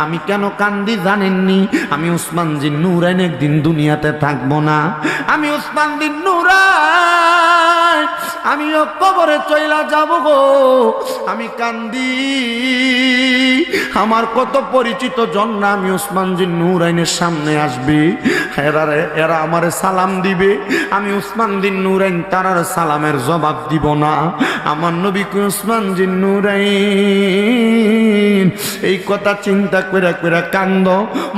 আমি কেন কান্দি জানেননি? আমি উসমান জিন নুরাইন একদিন দুনিয়াতে থাকবো না। আমি উসমান জিন নুরাইন আমিও কবরে চইলা যাব গো। আমি কান্দি, আমার কত পরিচিত জন না আমি উসমান জিন নুরাইনের সামনে আসবে, এরা আমারে সালাম দিবে, আমি উসমান জিন নুরাইন তারার সালামের জবাব দিব না। আমার নবী কই উসমান জিন নুরাইন এই কথা চিন্তা করে করে কান্দ।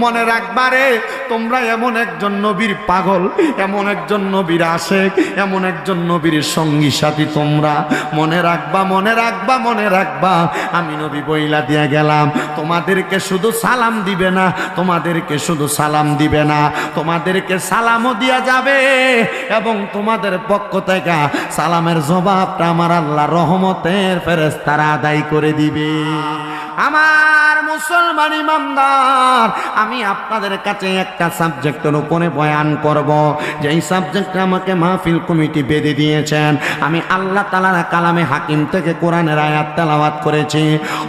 মনে রাখবারে তোমরা এমন একজন নবীর পাগল, এমন একজন নবীর আশেক, এমন একজন নবীর সঙ্গী সাথী তোমরা। মনে রাখবা, মনে রাখবা, মনে রাখবা। আমি নবী বইলা দিয়া গেলাম, তোমাদেরকে শুধু সালাম দিবে না, তোমাদেরকে শুধু সালাম দিবে না, তোমাদেরকে সালামও দিয়া যাবে এবং তোমাদের পক্ষ থেকে সালামের জবাবটা আমার আল্লাহ রহমতের ফেরেশতারা আদায় করে দিবে। আমার মুসলমান ইমানদার, আমি আপনাদের কাছে একটা সাবজেক্টের উপরে বয়ান করব, যে এই সাবজেক্টটা আমাকে মাহফিল কমিটি বেঁধে দিয়েছেন। আমি আল্লাহ তাআলার কালামে হাকিম থেকে কোরআনের আয়াত তেলাওয়াত করেছি।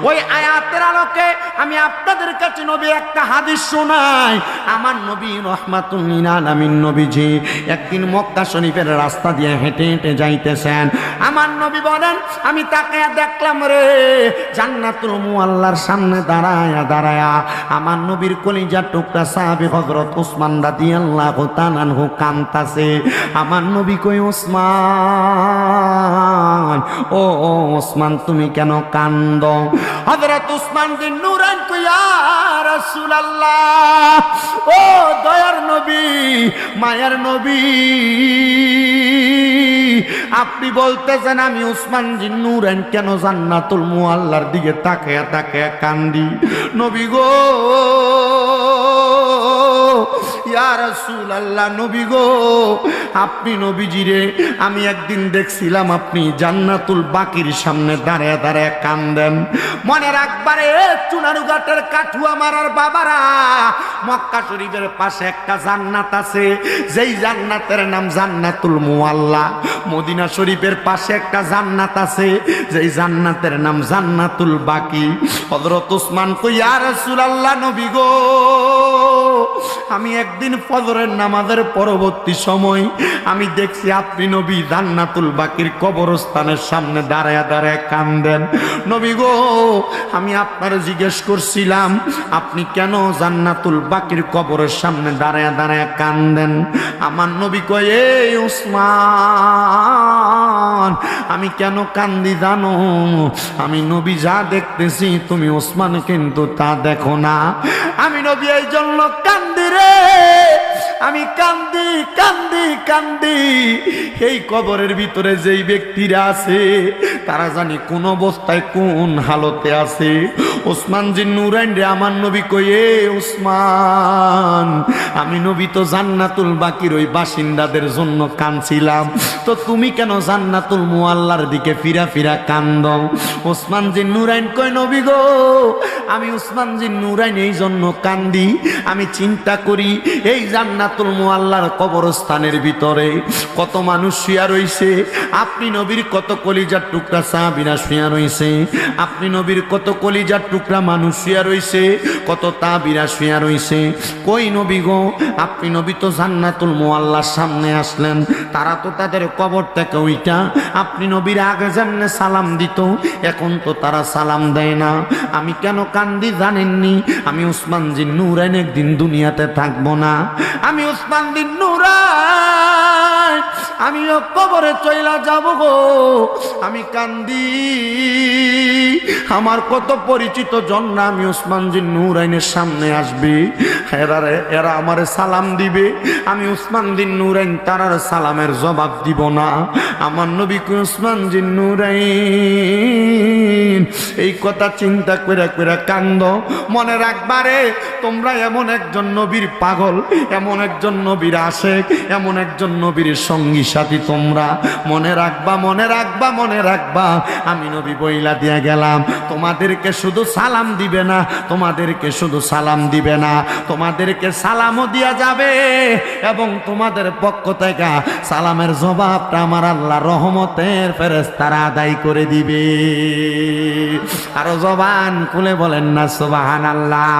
ওই আয়াতের আলোকে আমি আপনাদের কাছে নবী একটা হাদিস শোনাই। আমার নবী রাহমাতুল লিল আলামিন নবীজি একদিন মক্কা শরীফের রাস্তা দিয়ে হেঁটে হেঁটে যাইতেছেন। আমার নবী বলেন, আমি তাকে দেখলাম রে জান্নাতুল মুআল্লার সামনে দাঁড়ায়া দাঁড়ায়া আমার নবীর কলিজার টুকরা সাহাবী হযরত ওসমান রাদিয়াল্লাহু তাআলা আনহু কাঁদতাছে। আমার নবী কই, ওসমান, ও ওসমান তুমি কেন কান্দো? হযরত ওসমান বিন নুরাইন কই, ইয়া রাসূলুল্লাহ, ও দয়ার নবী, মায়ার নবী, আপনি বলতেছেন আমি উসমান জিন নুরাইন কেন জান্নাতুল মুআল্লার দিকে তাকায়া তাকায়া কান্দি? নবী গো, ইয়া রাসূলুল্লাহ, নবী গো, আপনি নবীজিরে আমি একদিন দেখছিলাম আপনি জান্নাতুল বাকির সামনে দাঁড়ায় দাঁড়ায় কান্দেন। মনে রাখবারে চুনারুঘাটের কাঠুয়া মারার বাবারা, মক্কা শরীফের পাশে একটা জান্নাত আছে, যেই জান্নাতের নাম জান্নাতুল মুআল্লা। মদিনা শরীফের পাশে একটা জান্নাত আছে, যেই জান্নাতের নাম জান্নাতুল বাকি। হযরত ওসমান কই, ইয়া রাসূলুল্লাহ, নবী গো, আমি একদিন ফজরের নামাজের পরবর্তী সময় আমি দেখছি আপনি নবী জান্নাতুল বাকির কবরস্থানের সামনে দাঁড়ায় দাঁড়ায় কান্দেন। নবী গো, আমি আপনারে জিজ্ঞেস করছিলাম আপনি কেন জান্নাতুল বাকির কবরের সামনে দাঁড়ায় দাঁড়ায় কান্দেন? আমার নবী কয়, এই ওসমান, আমি কেন কান্দি জানো? আমি নবী যা দেখতেছি তুমি ওসমান কিন্তু তা দেখো না। আমি নবী এই জন্য কান্দি রে, আমি কান্দি কান্দি কান্দি এই কবরের ভিতরে যেই ব্যক্তিরা আছে তারা জানি কোন অবস্থায় কোন হালতে আছে। ওসমান জিন নুরাইন রে আমার নবী কই, এ ওসমান, আমি নবী তো জান্নাতুল বাকির ওই বাসিন্দাদের জন্য কাঁদছিলাম, তো তুমি কেন জান্নাতুল মুআল্লার দিকে ফিরা ফিরা কান্দ? ওসমান জিন নুরাইন কই, নবী গো, আমি ওসমান জিন নুরাইন এই জন্য কান্দি, আমি চিন্তা করি এই জান্নাতুল মুআল্লার কবরস্থানের ভিতরে কত মানুষ শুয়া রইছে, আপনি নবীর কত কলিজার টুকরা সাহাবীরা শুয়া রইছে, আপনি নবীর কত কলিজার টুকরা মানুষ শুয়া রইছে, কত তাবিরা শুয়া রইছে। কই নবী গো, আপনি নবী তো জান্নাতুল মুআল্লার সামনে আসলেন, তারা তো তাদের কবর থেকে ওইটা আপনি নবীর আগে যেমনে সালাম দিত এখন তো তারা সালাম দেয় না। আমি কেন কান্দি জানেননি? আমি ওসমান জিন নুরাইন একদিন দুনিয়াতে থাকবো না। আমি ওসমান জিন নুরাইন আমিও কবরে চইলা যাব গো। আমি কান্দি, আমার কত পরিচিত জন না আমি ওসমান জিন নুরাইনের সামনে আসবে, এরা আমারে সালাম দিবে, আমি ওসমান জিন নুরাইন তারার সালামের জবাব দিব না। আমার নবী কই, ওসমান জিন নুরাইন এই কথা চিন্তা করে করে কান্দ। মনে রাখবারে তোমরা এমন একজন নবীর পাগল, এমন একজন নবীর আশেক, এমন একজন নবীর সঙ্গী সাথী তোমরা। মনে রাখবা, মনে রাখবা, মনে রাখবা। আমি নবী বইলা দিয়া গেলাম, তোমাদেরকে শুধু সালাম দিবে না, তোমাদেরকে শুধু সালাম দিবে না, তোমাদেরকে সালামও দিয়া যাবে এবং তোমাদের পক্ষ থেকে সালামের জবাবটা আমার আল্লাহ রহমতের ফেরেশতারা আদায় করে দিবে। আরো জবান খুলে বলেন না সুবহানাল্লাহ।